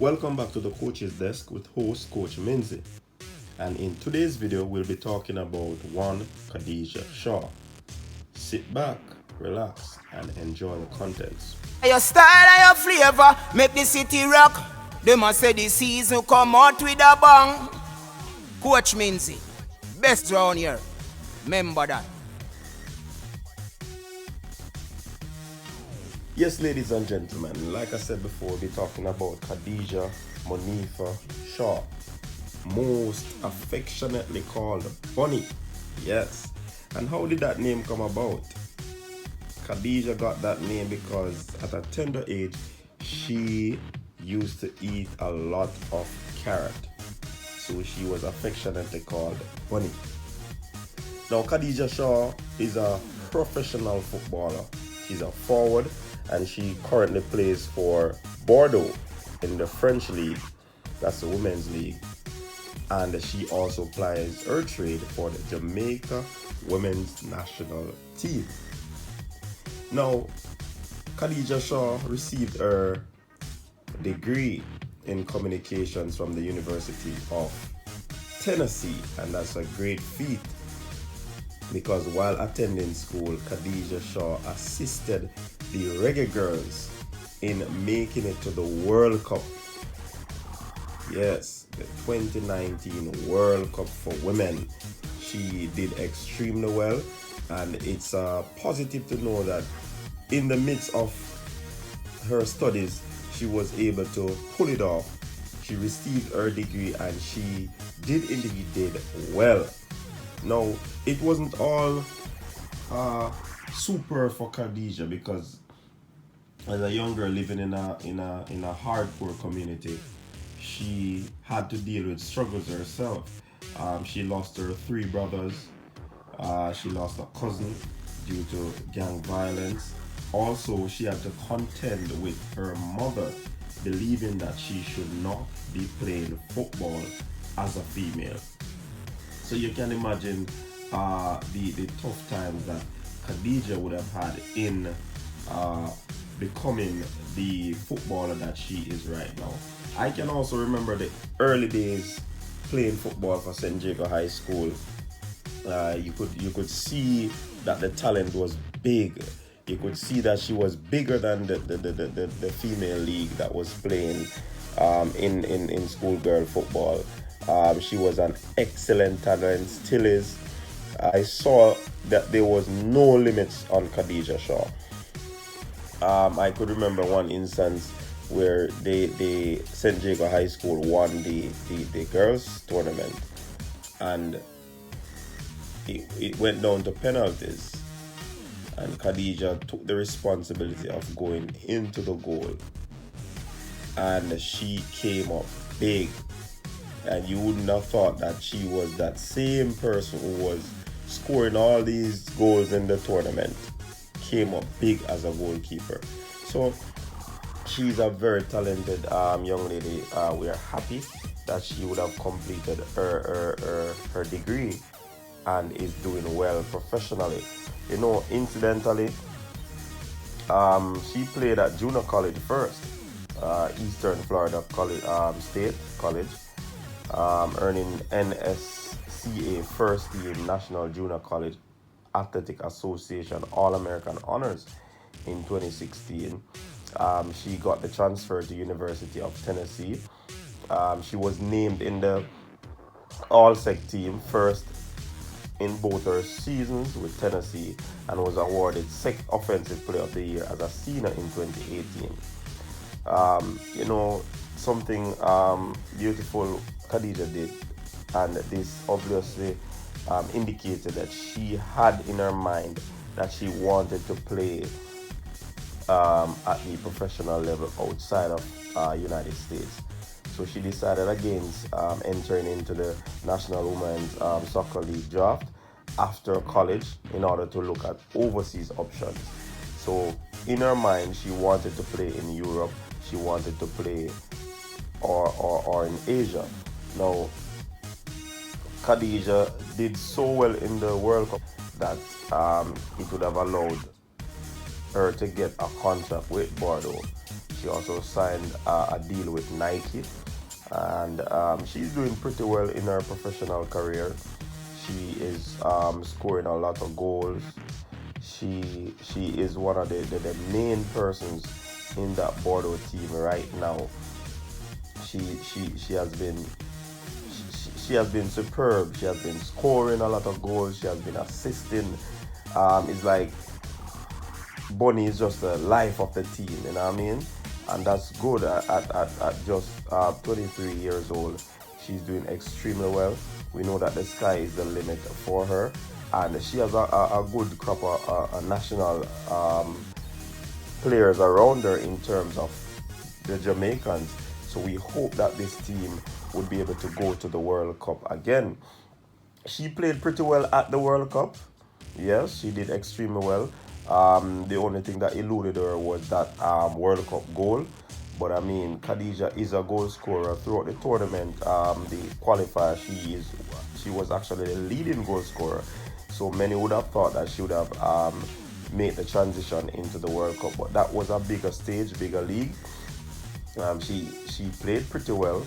Welcome back to the Coach's Desk with host Coach Minzy. And in today's video, we'll be talking about one Khadijah Shaw. Sit back, relax, and enjoy the contents. Your style and your flavor make the city rock. They must say the season come out with a bang. Coach Minzy, best round here. Remember that. Yes, ladies and gentlemen, like I said before, we'll be talking about Khadijah Monifa Shaw, most affectionately called Bunny. Yes. And how did that name come about? Khadijah got that name because at a tender age, she used to eat a lot of carrot. So she was affectionately called Bunny. Now, Khadijah Shaw is a professional footballer. She's a forward and she currently plays for Bordeaux in the French league. That's the women's league. And she also plies her trade for the Jamaica women's national team. Now, Khadijah Shaw received her degree in communications from the University of Tennessee, and that's a great feat because while attending school, Khadijah Shaw assisted the Reggae girls in making it to the World Cup. Yes, the 2019 World Cup for women. She did extremely well, and it's positive to know that in the midst of her studies, she was able to pull it off. She received her degree and she did well. Now, it wasn't all super for Khadijah because as a young girl living in a hardcore community, she had to deal with struggles herself. She lost her three brothers. She lost a cousin due to gang violence. Also, she had to contend with her mother believing that she should not be playing football as a female. So you can imagine the tough times that Khadijah would have had in becoming the footballer that she is right now. I can also remember the early days playing football for St. Jacob High School. You could see that the talent was big. You could see that she was bigger than the female league that was playing in schoolgirl football. She was an excellent talent, still is. I saw that there was no limits on Khadijah Shaw. I could remember one instance where they St. Jacob High School won the girls tournament, and it went down to penalties, and Khadijah took the responsibility of going into the goal, and she came up big. And you wouldn't have thought that she was that same person who was scoring all these goals in the tournament, came up big as a goalkeeper. So she's a very talented young lady. We are happy that she would have completed her degree and is doing well professionally. You know, incidentally, she played at junior college first, Eastern Florida State College, earning NSCA First Team National Junior College Athletic Association All-American Honors in 2016. She got the transfer to University of Tennessee. She was named in the All-Sec team first in both her seasons with Tennessee and was awarded SEC Offensive Player of the Year as a senior in 2018. You know, something beautiful Khadijah did, and this obviously indicated that she had in her mind that she wanted to play at the professional level outside of United States. So she decided against entering into the National Women's Soccer League draft after college in order to look at overseas options. So in her mind, she wanted to play in Europe. She wanted to play or in Asia. Now, Khadijah did so well in the World Cup that it would have allowed her to get a contract with Bordeaux. She also signed a deal with Nike, and she's doing pretty well in her professional career. She is scoring a lot of goals. She is one of the main persons in that Bordeaux team right now. She has been she has been superb. She has been scoring a lot of goals. She has been assisting. It's like Bonnie is just the life of the team, you know what I mean? And that's good at just 23 years old. She's doing extremely well. We know that the sky is the limit for her. And she has a good crop of national players around her in terms of the Jamaicans. So we hope that this team would be able to go to the World Cup again. She played pretty well at the World Cup. Yes, she did extremely well. The only thing that eluded her was that World Cup goal. But I mean, Khadijah is a goal scorer throughout the tournament. The qualifier, she was actually the leading goal scorer. So many would have thought that she would have made the transition into the World Cup. But that was a bigger stage, bigger league. She played pretty well.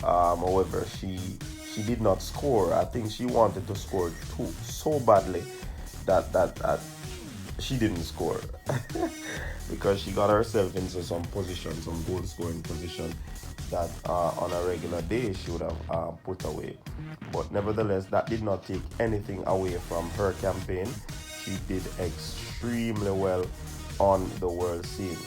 However, she did not score. I think she wanted to score so badly that she didn't score because she got herself into some position, some goal scoring position that on a regular day she would have put away. But nevertheless, that did not take anything away from her campaign. She did extremely well on the world scene.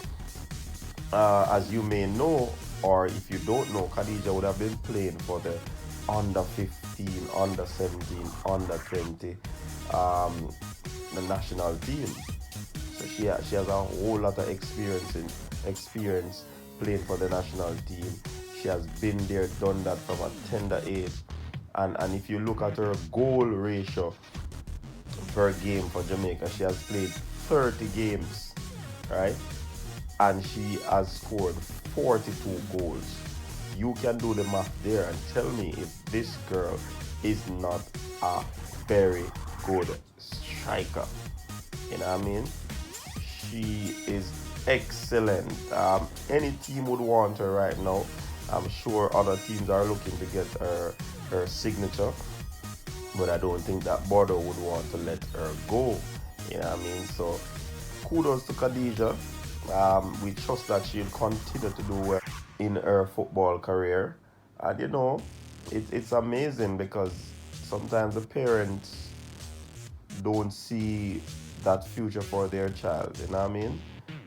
As you may know, or if you don't know, Khadijah would have been playing for the under 15, under 17, under 20, the national team. So she has a whole lot of experience playing for the national team. She has been there, done that from a tender age. And if you look at her goal ratio per game for Jamaica, she has played 30 games, right? And she has scored 42 goals. You can do the math there and tell me if this girl is not a very good striker. You know what I mean? She is excellent. Any team would want her right now. I'm sure other teams are looking to get her signature, but I don't think that Bordeaux would want to let her go. You know what I mean? So kudos to Khadijah. We trust that she'll continue to do well in her football career. And you know, it's amazing because sometimes the parents don't see that future for their child, you know what I mean?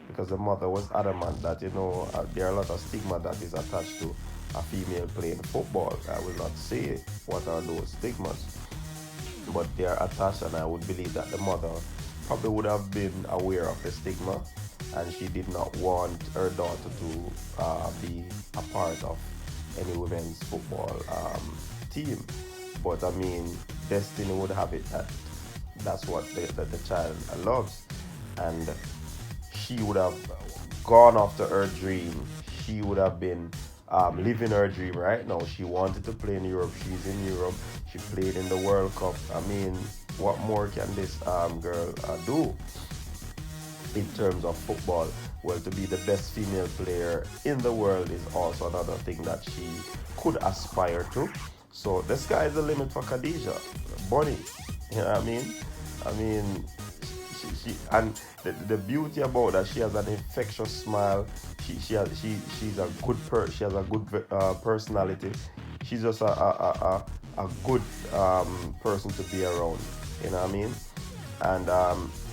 Because the mother was adamant that, you know, there are a lot of stigma that is attached to a female playing football. I will not say what are those stigmas, but they are attached, and I would believe that the mother probably would have been aware of the stigma, and she did not want her daughter to be a part of any women's football team. But I mean, destiny would have it that that's what the child loves, and she would have gone after her dream. She would have been living her dream right now. She wanted to play in Europe. She's in Europe. She played in the World Cup. I mean, what more can this girl do in terms of football? Well, to be the best female player in the world is also another thing that she could aspire to. So the sky is the limit for Khadijah. Bonnie, you know what I mean? I mean, she and the beauty about that, she has an infectious smile. She's a she has a good personality. She's just a good person to be around. You know what I mean? And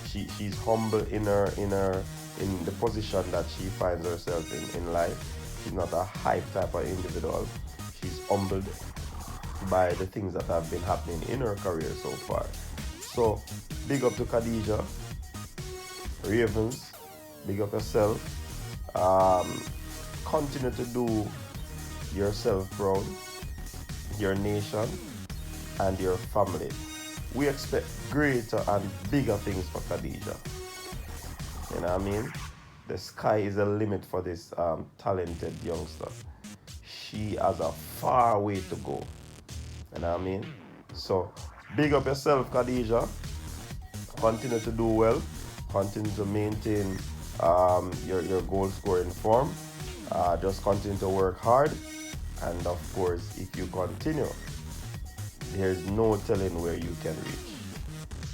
she's humble in the position that she finds herself in life. She's not a hype type of individual. She's humbled by the things that have been happening in her career so far. So big up to Khadijah. Ravens, big up yourself. Continue to do yourself proud, your nation, and your family. We expect greater and bigger things for Khadijah. You know what I mean? The sky is the limit for this talented youngster. She has a far way to go. You know what I mean? So, big up yourself, Khadijah. Continue to do well. Continue to maintain your goal scoring form. Just continue to work hard, and of course, if you continue, there's no telling where you can reach.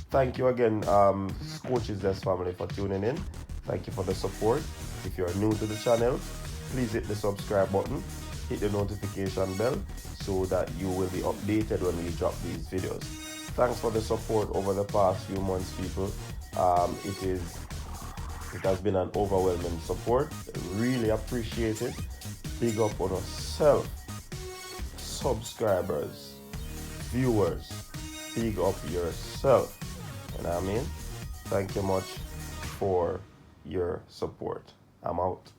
Thank you again, Coaches Desk family, for tuning in. Thank you for the support. If you're new to the channel, please hit the subscribe button, hit the notification bell so that you will be updated when we drop these videos. Thanks for the support over the past few months, people. It has been an overwhelming support. Really appreciate it. Big up on yourself, subscribers, viewers. Big up yourself. You know what I mean? Thank you much for your support. I'm out.